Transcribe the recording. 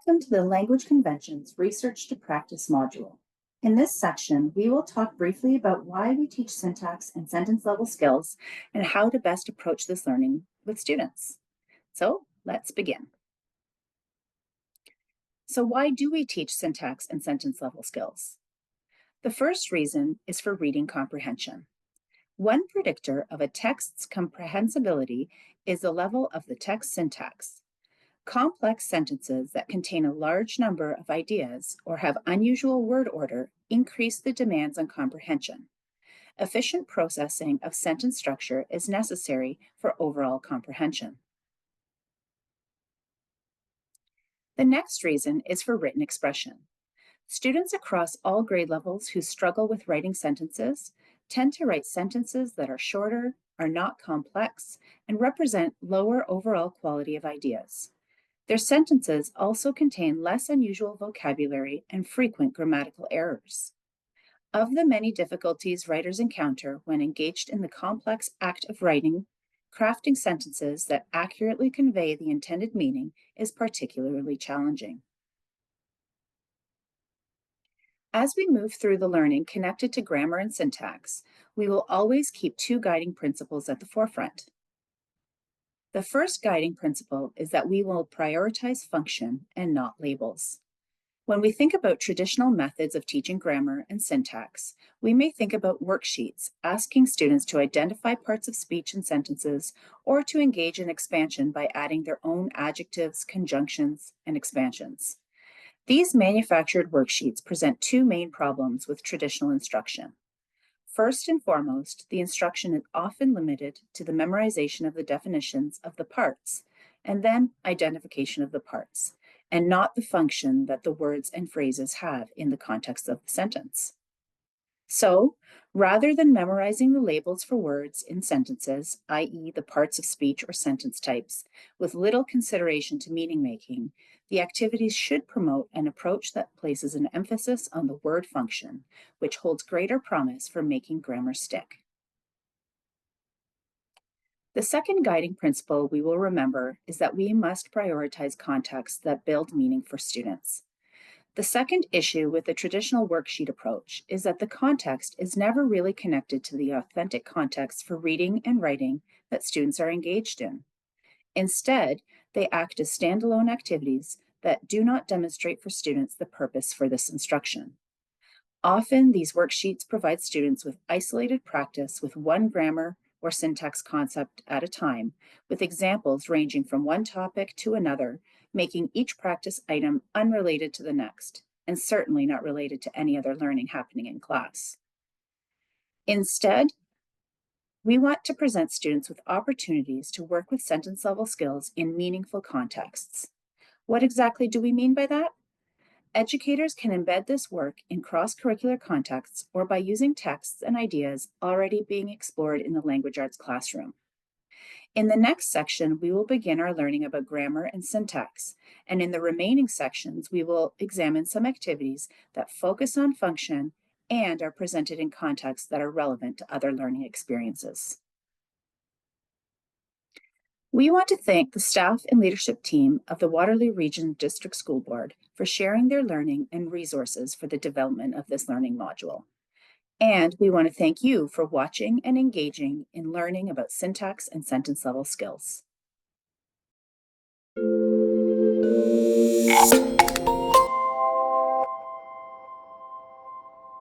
Welcome to the Language Conventions Research to Practice module. In this section, we will talk briefly about why we teach syntax and sentence level skills and how to best approach this learning with students. So let's begin. So why do we teach syntax and sentence level skills? The first reason is for reading comprehension. One predictor of a text's comprehensibility is the level of the text syntax. Complex sentences that contain a large number of ideas or have unusual word order increase the demands on comprehension. Efficient processing of sentence structure is necessary for overall comprehension. The next reason is for written expression. Students across all grade levels who struggle with writing sentences tend to write sentences that are shorter, are not complex, and represent lower overall quality of ideas. Their sentences also contain less unusual vocabulary and frequent grammatical errors. Of the many difficulties writers encounter when engaged in the complex act of writing, crafting sentences that accurately convey the intended meaning is particularly challenging. As we move through the learning connected to grammar and syntax, we will always keep two guiding principles at the forefront. The first guiding principle is that we will prioritize function and not labels. When we think about traditional methods of teaching grammar and syntax, we may think about worksheets asking students to identify parts of speech and sentences or to engage in expansion by adding their own adjectives, conjunctions, and expansions. These manufactured worksheets present two main problems with traditional instruction. First and foremost, the instruction is often limited to the memorization of the definitions of the parts, and then identification of the parts, and not the function that the words and phrases have in the context of the sentence. So, rather than memorizing the labels for words in sentences, i.e. the parts of speech or sentence types, with little consideration to meaning making, the activities should promote an approach that places an emphasis on the word function, which holds greater promise for making grammar stick. The second guiding principle we will remember is that we must prioritize contexts that build meaning for students. The second issue with the traditional worksheet approach is that the context is never really connected to the authentic context for reading and writing that students are engaged in. Instead, they act as standalone activities that do not demonstrate for students the purpose for this instruction. Often, these worksheets provide students with isolated practice with one grammar or syntax concept at a time, with examples ranging from one topic to another, making each practice item unrelated to the next, and certainly not related to any other learning happening in class. Instead, we want to present students with opportunities to work with sentence level skills in meaningful contexts. What exactly do we mean by that? Educators can embed this work in cross-curricular contexts or by using texts and ideas already being explored in the language arts classroom. In the next section, we will begin our learning about grammar and syntax, and in the remaining sections, we will examine some activities that focus on function and are presented in contexts that are relevant to other learning experiences. We want to thank the staff and leadership team of the Waterloo Region District School Board for sharing their learning and resources for the development of this learning module. And we want to thank you for watching and engaging in learning about syntax and sentence level skills.